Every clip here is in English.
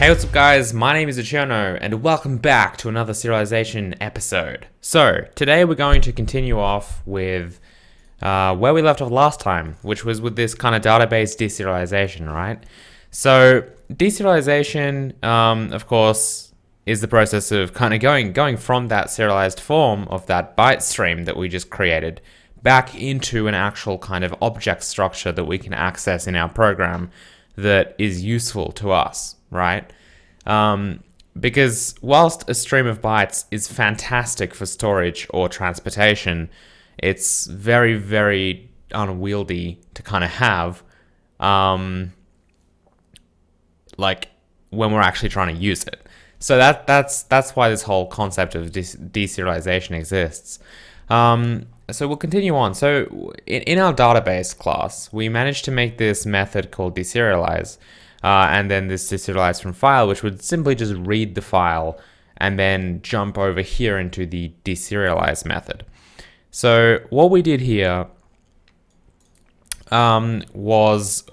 Hey, what's up guys, my name is Cherno and welcome back to another serialization episode. So, today we're going to continue off with where we left off last time, which was with this kind of database deserialization, right? So, deserialization, of course, is the process of kind of going from that serialized form of that byte stream that we just created back into an actual kind of object structure that we can access in our program that is useful to us, right? Because whilst a stream of bytes is fantastic for storage or transportation, it's very, very unwieldy to kind of have, like when we're actually trying to use it. So that's why this whole concept of deserialization exists. So we'll continue on. So in our database class, we managed to make this method called deserialize, and then this deserialize from file, which would simply just read the file and then jump over here into the deserialize method. So what we did here was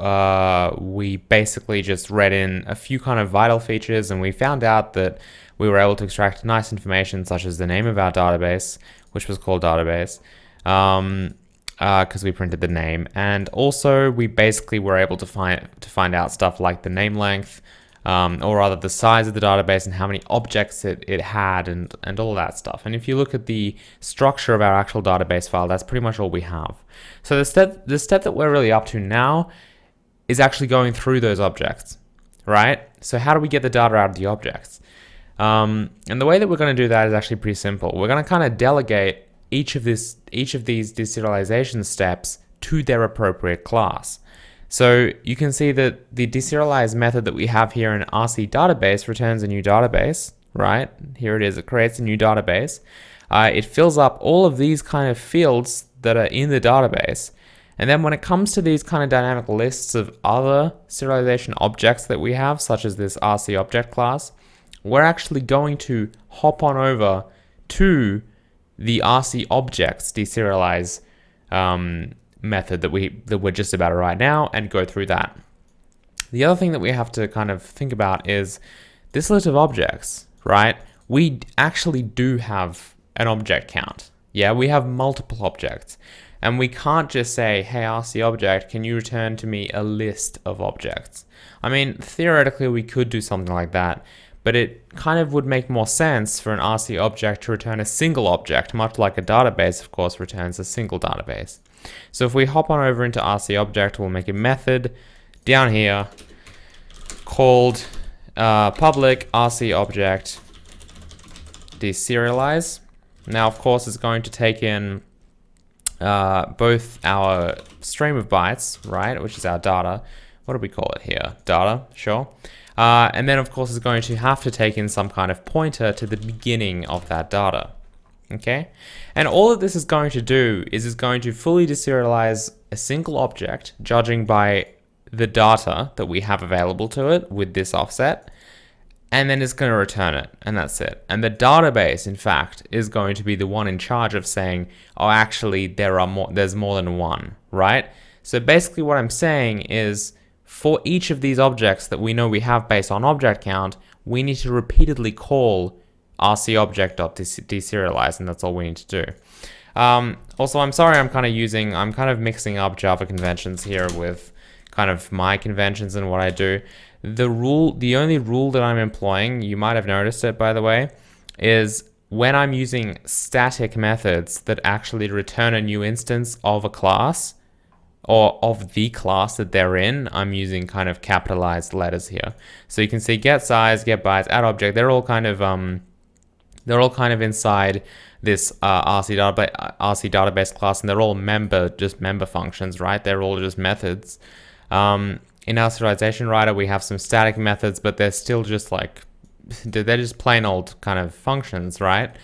we basically just read in a few kind of vital features, and we found out that we were able to extract nice information such as the name of our database, which was called database, because we printed the name, and also we basically were able to find out stuff like the name length, or rather the size of the database and how many objects it had, and all that stuff. And if you look at the structure of our actual database file, that's pretty much all we have. So the step that we're really up to now is actually going through those objects, right? So how do we get the data out of the objects? And the way that we're going to do that is actually pretty simple. We're going to kind of delegate each of these deserialization steps to their appropriate class. So you can see that the deserialize method that we have here in RC database returns a new database, right? Here it is, it creates a new database. It fills up all of these kind of fields that are in the database. And then when it comes to these kind of dynamic lists of other serialization objects that we have, such as this RC object class, we're actually going to hop on over to the RC objects deserialize method that we're just about to write now and go through that. The other thing that we have to kind of think about is this list of objects, right? We actually do have an object count. Yeah, we have multiple objects, and we can't just say, hey, RC object, can you return to me a list of objects? I mean, theoretically, we could do something like that, but it kind of would make more sense for an RC object to return a single object, much like a database, of course, returns a single database. So if we hop on over into RC object, we'll make a method down here called public RC object deserialize. Now, of course, it's going to take in both our stream of bytes, right, which is our data. What do we call it here? Data, sure. And then, of course, it's going to have to take in some kind of pointer to the beginning of that data. Okay? And all that this is going to do is it's going to fully deserialize a single object, judging by the data that we have available to it with this offset, and then it's going to return it, and that's it. And the database, in fact, is going to be the one in charge of saying, oh, actually, there's more than one, right? So basically what I'm saying is, for each of these objects that we know we have based on object count, we need to repeatedly call rcObject.deserialize, and that's all we need to do. Also, I'm sorry, I'm kind of mixing up Java conventions here with kind of my conventions and what I do. The only rule that I'm employing, you might have noticed it by the way, is when I'm using static methods that actually return a new instance of a class, or of the class that they're in, I'm using kind of capitalized letters here. So you can see get size, get bytes, add object, they're all kind of inside this RC database class, and they're all just member functions, right? They're all just methods. In our serialization writer, we have some static methods, but they're still just like, they're just plain old kind of functions, right?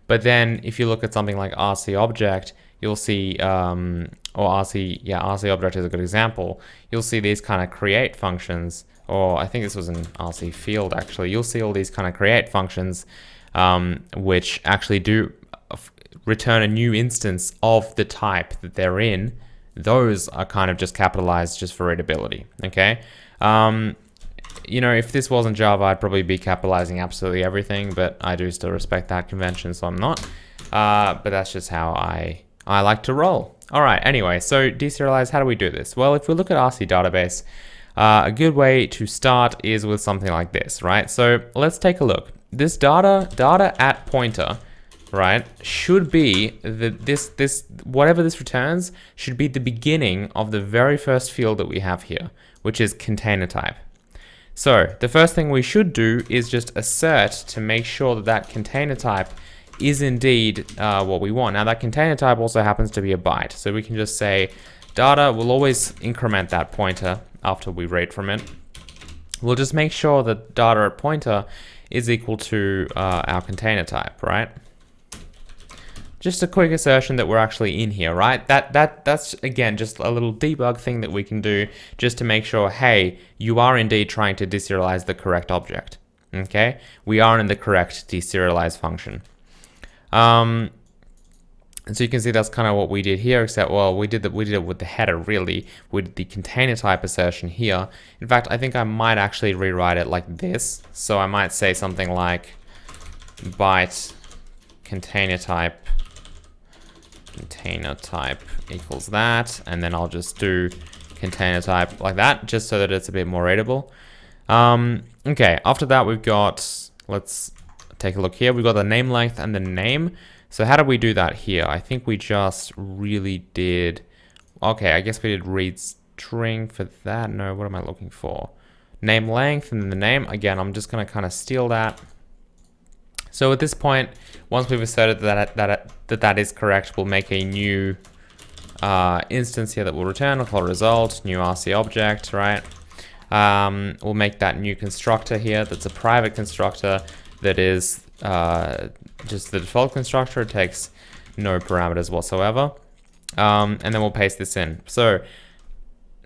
But then if you look at something like RC object, you'll see, or RC object is a good example. You'll see these kind of create functions, or I think this was an RC field actually. You'll see all these kind of create functions, which actually do return a new instance of the type that they're in. Those are kind of just capitalized just for readability, okay? you know, if this wasn't Java, I'd probably be capitalizing absolutely everything, but I do still respect that convention, so I'm not. But that's just how I like to roll. All right, anyway, so deserialize, how do we do this? Well, if we look at RC database, a good way to start is with something like this, right? So let's take a look. This data at pointer, right, should be whatever this returns should be the beginning of the very first field that we have here, which is container type. So the first thing we should do is just assert to make sure that that container type is indeed what we want. Now that container type also happens to be a byte, so we can just say data will always increment that pointer after we read from it. We'll just make sure that data at pointer is equal to our container type, right? Just a quick assertion that we're actually in here, right? That's again just a little debug thing that we can do just to make sure, hey, you are indeed trying to deserialize the correct object. Okay, we are in the correct deserialize function. And so you can see that's kind of what we did here, except, well, we did it with the header, really, with the container type assertion here. In fact, I think I might actually rewrite it like this. So I might say something like byte container type equals that, and then I'll just do container type like that, just so that it's a bit more readable. Okay, after that we've got, let's take a look here, we've got the name length and the name. So how did we do that here? I think we just really did, okay, I guess we did read string for that. No, what am I looking for? Name length and then the name. Again, I'm just gonna kind of steal that. So at this point, once we've asserted that is correct, we'll make a new instance here that will return. We'll call result, new RC object, right? We'll make that new constructor here. That's a private constructor that is just the default constructor. It takes no parameters whatsoever. And then we'll paste this in. So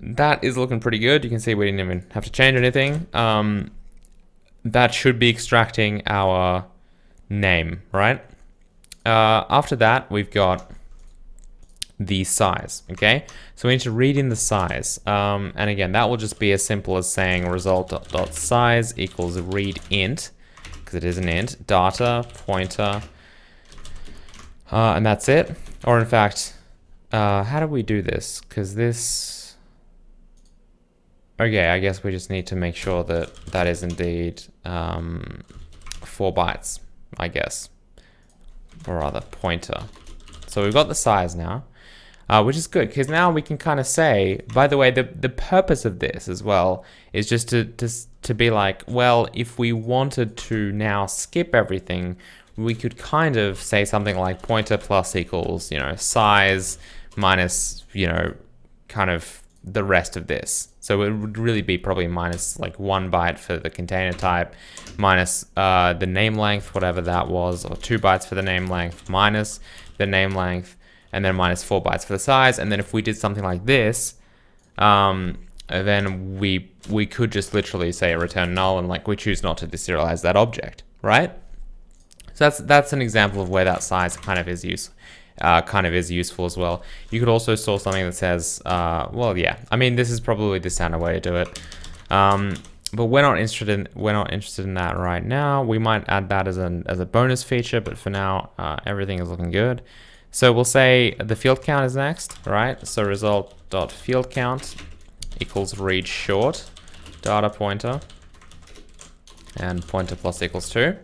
that is looking pretty good. You can see we didn't even have to change anything. That should be extracting our name, right? After that, we've got the size, okay? So we need to read in the size. And again, that will just be as simple as saying result.size equals read int, because it is an int, data, pointer, and that's it. Or in fact, how do we do this? Because this, okay, I guess we just need to make sure that that is indeed 4 bytes, I guess, or rather pointer. So we've got the size now, which is good, because now we can kind of say, by the way, the purpose of this as well is just to be like, well, if we wanted to now skip everything, we could kind of say something like pointer plus equals, you know, size minus, you know, kind of the rest of this. So it would really be probably minus like 1 byte for the container type, minus the name length, whatever that was, or 2 bytes for the name length, minus the name length, and then minus 4 bytes for the size. And then if we did something like this, then we could just literally say return null, and like we choose not to deserialize that object, right? So that's an example of where that size kind of is useful as well. You could also store something that says, well, yeah, I mean, this is probably the standard way to do it, but we're not interested in that right now. We might add that as a bonus feature, but for now, everything is looking good. So we'll say the field count is next, right? So result.field count equals read short data pointer, and pointer plus equals 2,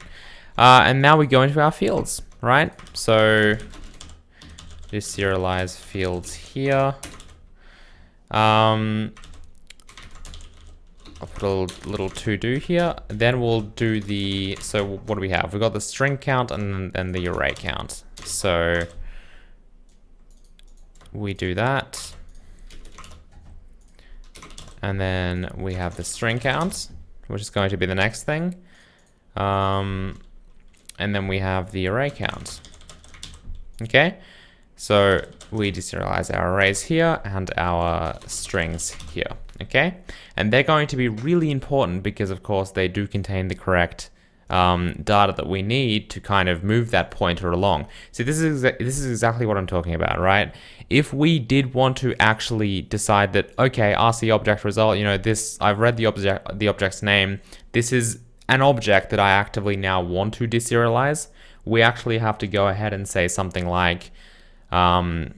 and now we go into our fields, right? So deserialize fields here. I'll put a little to do here. Then we'll do the, so what do we have? We've got the string count and then the array count. So we do that. And then we have the string count, which is going to be the next thing. And then we have the array count. Okay. So we deserialize our arrays here and our strings here, okay? And they're going to be really important because, of course, they do contain the correct data that we need to kind of move that pointer along. See, this is exactly what I'm talking about, right? If we did want to actually decide that, okay, RC object result, you know, this, I've read the object's name, this is an object that I actively now want to deserialize, we actually have to go ahead and say something like, you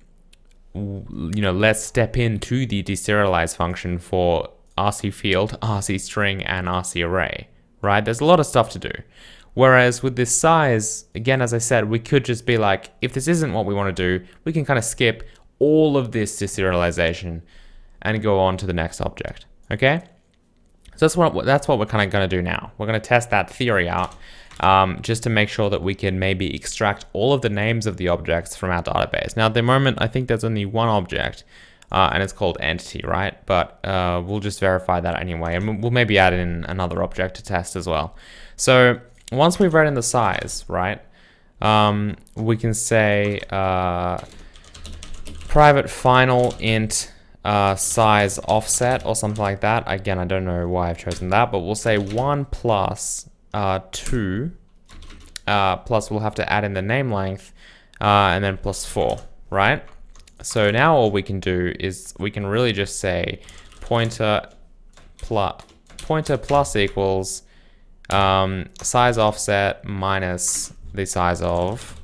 know, let's step into the deserialize function for RC field, RC string, and RC array, right? There's a lot of stuff to do. Whereas with this size, again, as I said, we could just be like, if this isn't what we want to do, we can kind of skip all of this deserialization and go on to the next object, okay? So that's what we're kind of going to do now. We're going to test that theory out just to make sure that we can maybe extract all of the names of the objects from our database. Now, at the moment, I think there's only one object, and it's called entity, right? But we'll just verify that anyway, and we'll maybe add in another object to test as well. So once we've read in the size, right, we can say private final int size offset or something like that. Again, I don't know why I've chosen that, but we'll say 1 plus 2 plus we'll have to add in the name length and then plus 4, right? So now all we can do is we can really just say pointer plus equals size offset minus the size of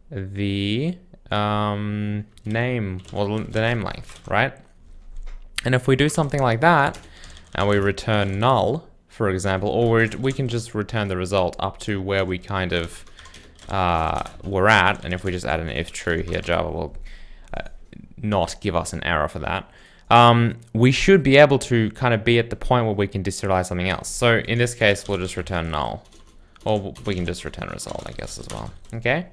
the name, well, the name length, right? And if we do something like that and we return null, for example, or we can just return the result up to where we kind of were at, and if we just add an if true here, Java will not give us an error for that. We should be able to kind of be at the point where we can deserialize something else. So in this case, we'll just return null, or we can just return result, I guess, as well. Okay.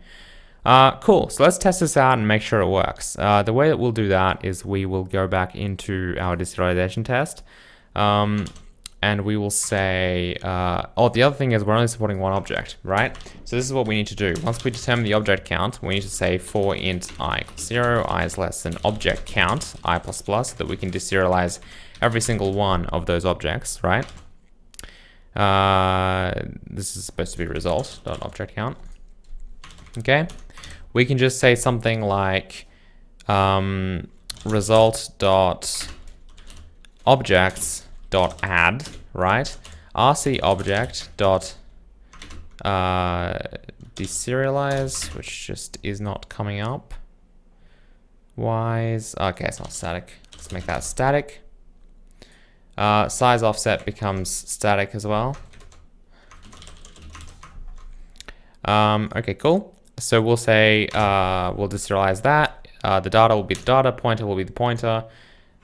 Cool, so let's test this out and make sure it works. The way that we'll do that is we will go back into our deserialization test, and we will say, oh, the other thing is we're only supporting one object, right? So this is what we need to do. Once we determine the object count, we need to say for int I equals 0, I is less than object count, I++, so that we can deserialize every single one of those objects, right? This is supposed to be result.object count. Okay, we can just say something like result.objects.add, right? RC object dot deserialize, which just is not coming up. Why is, okay, it's not static. Let's make that static. Size offset becomes static as well. Okay, cool. So we'll say, we'll deserialize that. The data will be the data, pointer will be the pointer,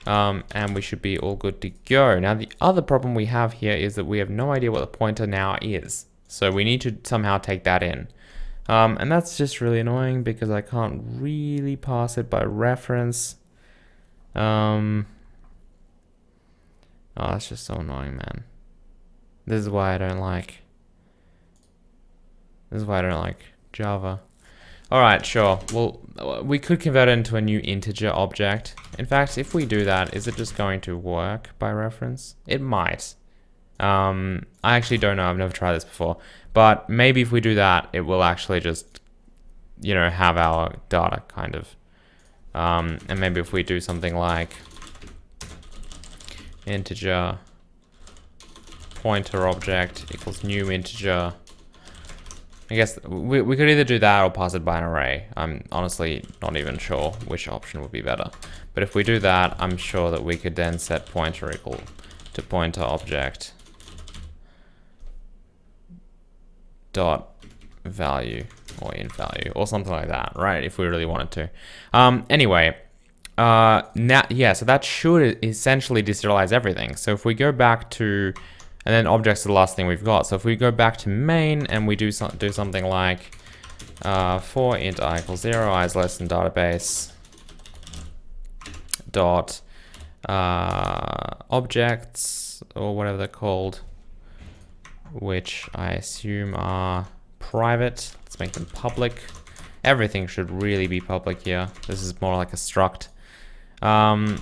and we should be all good to go. Now, the other problem we have here is that we have no idea what the pointer now is. So we need to somehow take that in. And that's just really annoying because I can't really pass it by reference. Oh, that's just so annoying, man. This is why I don't like Java. All right, sure. Well, we could convert it into a new integer object. In fact, if we do that, is it just going to work by reference? It might. I actually don't know. I've never tried this before. But maybe if we do that, it will actually just, you know, have our data kind of. And maybe if we do something like integer pointer object equals new integer. I guess we could either do that or pass it by an array. I'm honestly not even sure which option would be better. But if we do that, I'm sure that we could then set pointer equal to pointer object dot value or int value or something like that, right? If we really wanted to. Anyway, now, yeah, so that should essentially deserialize everything. So if we go back to, and then objects are the last thing we've got. So if we go back to main and we do something like for int I equals 0, I is less than database dot objects or whatever they're called, which I assume are private. Let's make them public. Everything should really be public here. This is more like a struct. So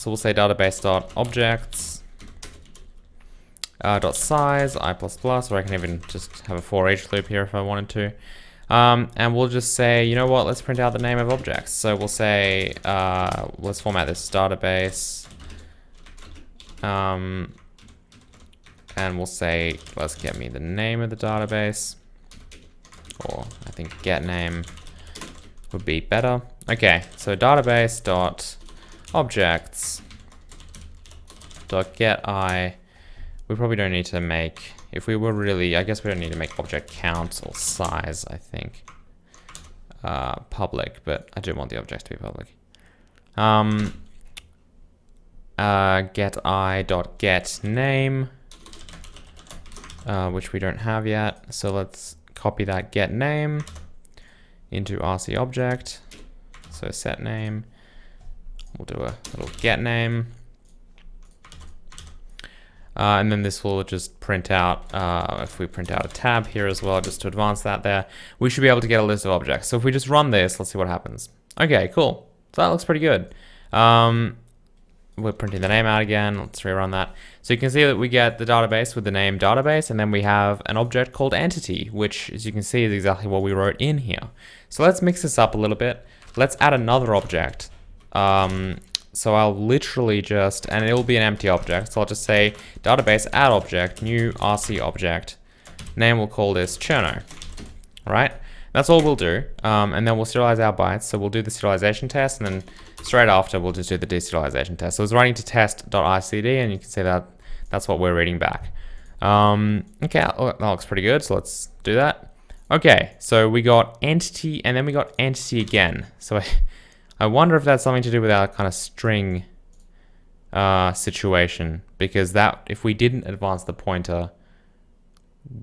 we'll say database dot objects. dot size, I++, or I can even just have a for each loop here if I wanted to. And we'll just say, you know what, let's print out the name of objects. So we'll say, let's format this database. And we'll say, let's get me the name of the database. Or I think get name would be better. Okay, so database dot objects dot get I. We probably don't need to make, if we were really, I guess we don't need to make object count or size, I think, public, but I do want the object to be public. Get I dot get name, which we don't have yet. So let's copy that get name into RC object. So set name, we'll do a little get name. And then this will just print out, if we print out a tab here as well, just to advance that there, we should be able to get a list of objects. So if we just run this, let's see what happens. Okay, cool. So that looks pretty good. We're printing the name out again. Let's rerun that. So you can see that we get the database with the name database, and then we have an object called entity, which, as you can see, is exactly what we wrote in here. So let's mix this up a little bit. Let's add another object. So I'll literally just, and it'll be an empty object. So I'll just say database add object, new RC object. Name, we'll call this Cherno. All right, that's all we'll do. And then we'll serialize our bytes. So we'll do the serialization test, and then straight after we'll just do the deserialization test. So it's writing to test.icd, and you can see that that's what we're reading back. Okay, that looks pretty good. So let's do that. Okay, so we got entity, and then we got entity again. So I wonder if that's something to do with our kind of string situation, because that, if we didn't advance the pointer,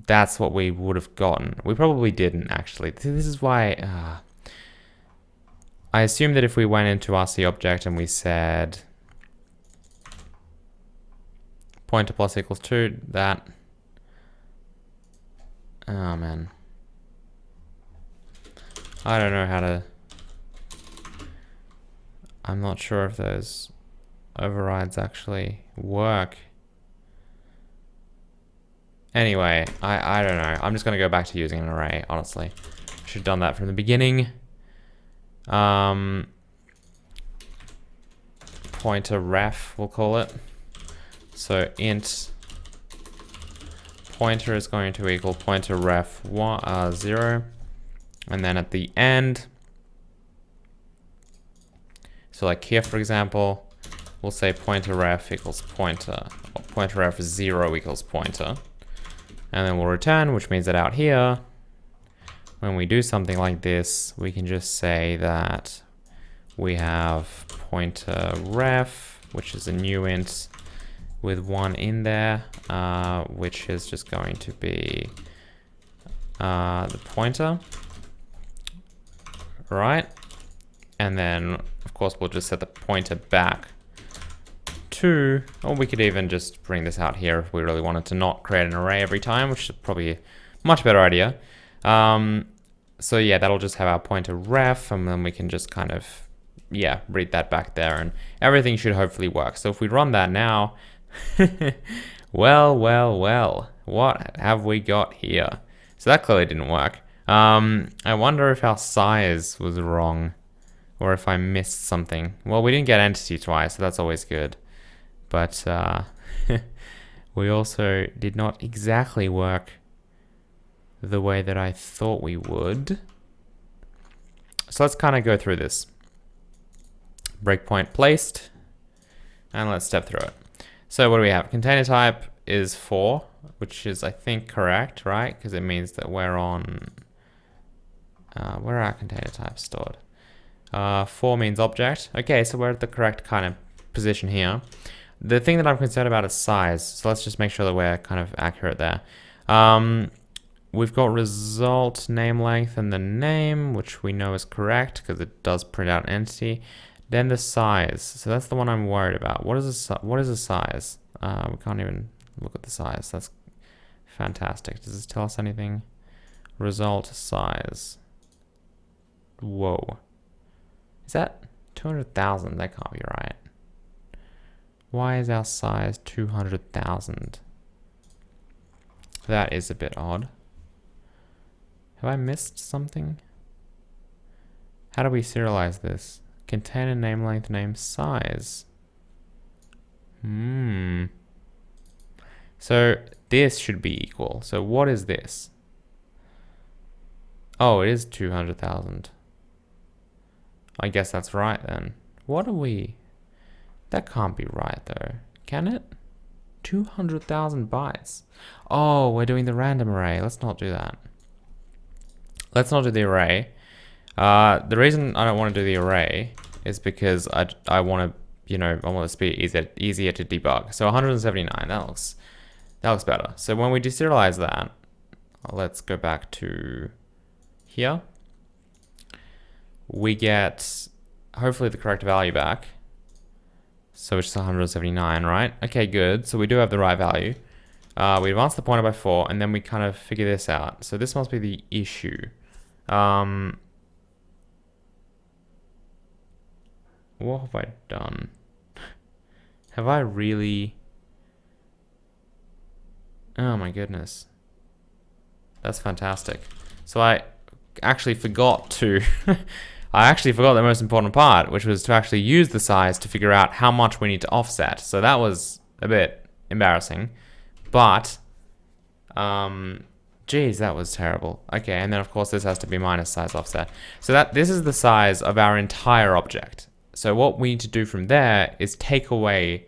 that's what we would have gotten. We probably didn't, actually. This is why I assume that if we went into RC object and we said pointer plus equals 2, that, oh man, I don't know how to, I'm not sure if those overrides actually work. Anyway, I don't know. I'm just going to go back to using an array, honestly. Should have done that from the beginning. Pointer ref, we'll call it. So int pointer is going to equal pointer ref 0. And then at the end, so like here, for example, we'll say pointer ref equals pointer, or pointer ref 0 equals pointer. And then we'll return, which means that out here, when we do something like this, we can just say that we have pointer ref, which is a new int with 1 in there, which is just going to be the pointer, right? And then, of course, we'll just set the pointer back to, or we could even just bring this out here if we really wanted to not create an array every time, which is probably a much better idea. So yeah, that'll just have our pointer ref, and then we can just kind of, yeah, read that back there, and everything should hopefully work. So if we run that now, well, what have we got here? So that clearly didn't work. I wonder if our size was wrong, or if I missed something. Well, we didn't get entity twice, so that's always good. But we also did not exactly work the way that I thought we would. So let's kind of go through this. Breakpoint placed, and let's step through it. So what do we have? Container type is 4, which is, I think, correct, right? Because it means that we're on, where are our container types stored? 4 means object. Okay, so we're at the correct kind of position here. The thing that I'm concerned about is size, so let's just make sure that we're kind of accurate there. We've got result, name length, and the name, which we know is correct because it does print out an entity. Then the size, so that's the one I'm worried about. What is the size? We can't even look at the size. That's fantastic. Does this tell us anything? Result size. Whoa. Is that 200,000? That can't be right. Why is our size 200,000? That is a bit odd. Have I missed something? How do we serialize this? Container name length name size. So this should be equal. So what is this? Oh, it is 200,000. I guess that's right then. What are we? That can't be right though. Can it? 200,000 bytes. Oh, we're doing the random array. Let's not do that. Let's not do the array. The reason I don't want to do the array is because I want to, I want this to be easier to debug. So 179, that looks better. So when we deserialize that, let's go back to here. We get hopefully the correct value back. So it's 179, right? Okay, good. So we do have the right value. We advance the pointer by 4, and then we kind of figure this out. So this must be the issue. What have I done? Have I really? Oh my goodness. That's fantastic. So I actually forgot to I actually forgot the most important part, which was to actually use the size to figure out how much we need to offset. So that was a bit embarrassing, but geez, that was terrible. Okay, and then of course this has to be minus size offset. So this is the size of our entire object. So what we need to do from there is take away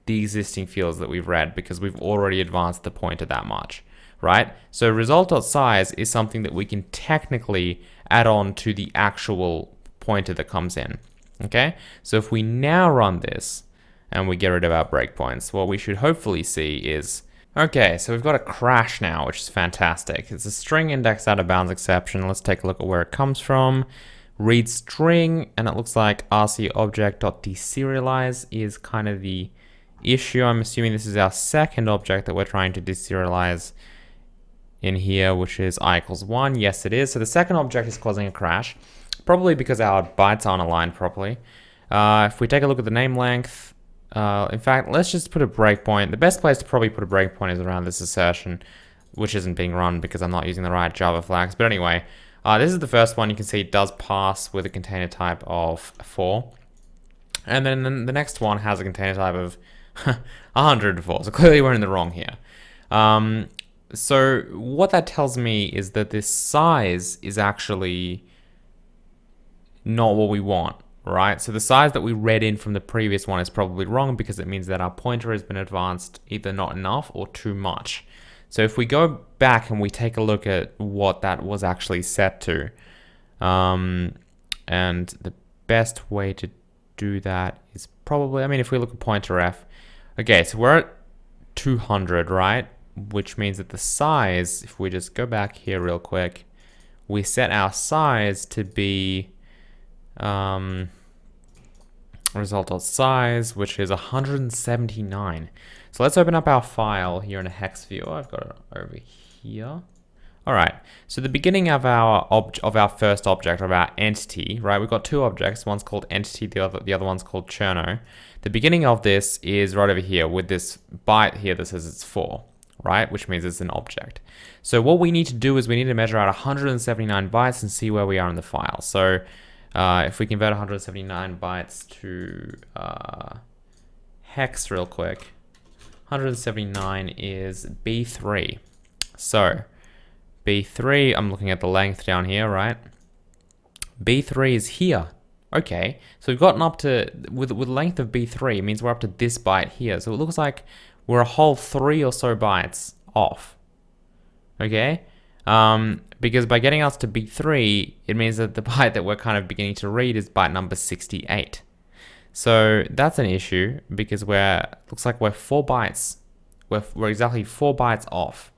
the existing fields that we've read because we've already advanced the pointer that much, right? So result.size is something that we can technically add on to the actual pointer that comes in, okay? So if we now run this and we get rid of our breakpoints, what we should hopefully see is, okay, so we've got a crash now, which is fantastic. It's a string index out of bounds exception. Let's take a look at where it comes from. Read string, and it looks like RC object.deserialize is kind of the issue. I'm assuming this is our second object that we're trying to deserialize in here, which is I equals 1. Yes, it is. So the second object is causing a crash, probably because our bytes aren't aligned properly. If we take a look at the name length, in fact, let's just put a breakpoint. The best place to probably put a breakpoint is around this assertion, which isn't being run because I'm not using the right Java flags. But anyway, this is the first one. You can see it does pass with a container type of 4. And then the next one has a container type of 104. So clearly we're in the wrong here. So what that tells me is that this size is actually not what we want, right? So the size that we read in from the previous one is probably wrong because it means that our pointer has been advanced either not enough or too much. So if we go back and we take a look at what that was actually set to, and the best way to do that is probably, if we look at pointer f, okay, so we're at 200, right? Which means that the size, if we just go back here real quick, we set our size to be result.size, which is 179. So let's open up our file here in a hex view. I've got it over here. All right, so the beginning of our first object, of our entity, right? We've got two objects. One's called entity, the other one's called Cherno. The beginning of this is right over here with this byte here that says it's 4, right? Which means it's an object. So what we need to do is we need to measure out 179 bytes and see where we are in the file. So if we convert 179 bytes to hex real quick, 179 is B3. So B3, I'm looking at the length down here, right? B3 is here. Okay, so we've gotten up to, with length of B3, it means we're up to this byte here. So it looks like we're a whole 3 or so bytes off. Okay, because by getting us to B3, it means that the byte that we're kind of beginning to read is byte number 68. So that's an issue because looks like we're 4 bytes. We're exactly 4 bytes off.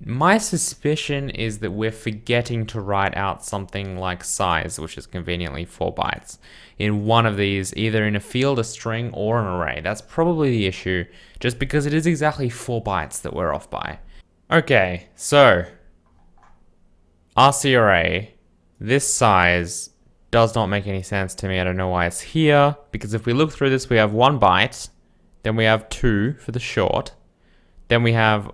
My suspicion is that we're forgetting to write out something like size, which is conveniently 4 bytes, in one of these, either in a field, a string, or an array. That's probably the issue, just because it is exactly 4 bytes that we're off by. Okay, so RC array, this size does not make any sense to me. I don't know why it's here, because if we look through this, we have 1 byte, then we have 2 for the short, then we have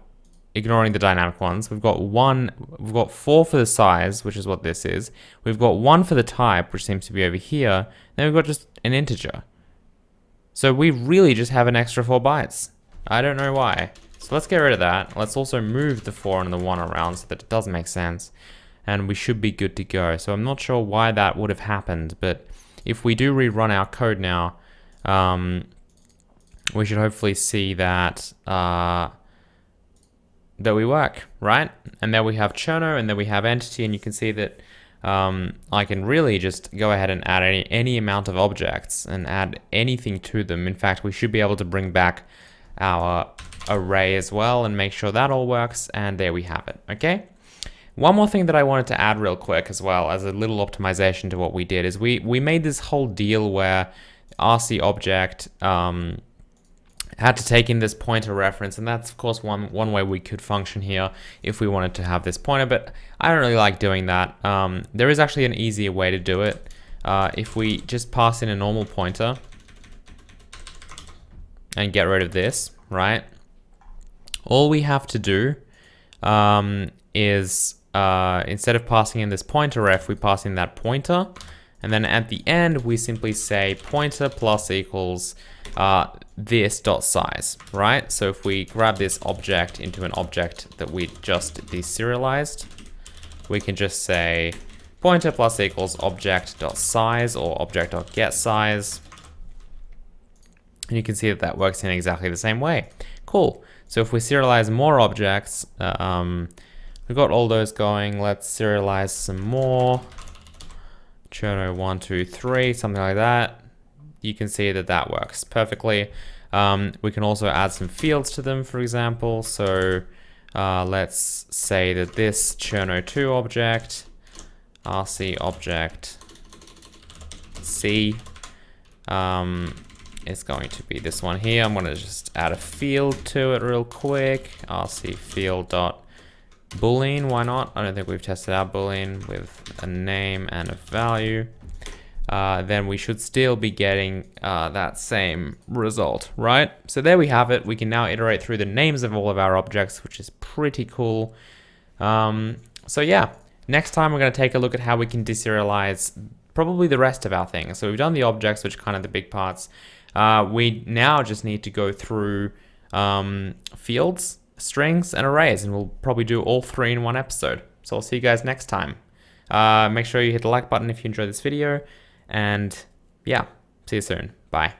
ignoring the dynamic ones. We've got 4 for the size, which is what this is. We've got 1 for the type, which seems to be over here. Then we've got just an integer. So we really just have an extra 4 bytes. I don't know why. So let's get rid of that. Let's also move the 4 and the 1 around so that it does make sense. And we should be good to go. So I'm not sure why that would have happened, but if we do rerun our code now, we should hopefully see that that we work, right? And there we have Cherno, and then we have entity, and you can see that I can really just go ahead and add any amount of objects and add anything to them. In fact, we should be able to bring back our array as well and make sure that all works, and there we have it, okay? One more thing that I wanted to add real quick as well as a little optimization to what we did is we made this whole deal where RC object had to take in this pointer reference, and that's of course one way we could function here if we wanted to have this pointer, but I don't really like doing that. There is actually an easier way to do it. If we just pass in a normal pointer and get rid of this, right? All we have to do is instead of passing in this pointer ref, we pass in that pointer, and then at the end we simply say pointer plus equals this dot size, right? So if we grab this object into an object that we just deserialized, we can just say pointer plus equals object dot size or object dot get size, and you can see that that works in exactly the same way. Cool. So if we serialize more objects, we've got all those going. Let's serialize some more. Cherno 1, 2, 3, something like that. You can see that that works perfectly. We can also add some fields to them, for example. So let's say that this Cherno 2 object, RC object C, is going to be this one here. I'm going to just add a field to it real quick. RC field dot boolean, why not? I don't think we've tested out boolean with a name and a value. Then we should still be getting that same result, right? So there we have it. We can now iterate through the names of all of our objects, which is pretty cool. So yeah, next time we're going to take a look at how we can deserialize probably the rest of our things. So we've done the objects, which are kind of the big parts. We now just need to go through fields, strings, and arrays, and we'll probably do all 3 in one episode. So I'll see you guys next time. Make sure you hit the like button if you enjoyed this video, and yeah, see you soon. Bye.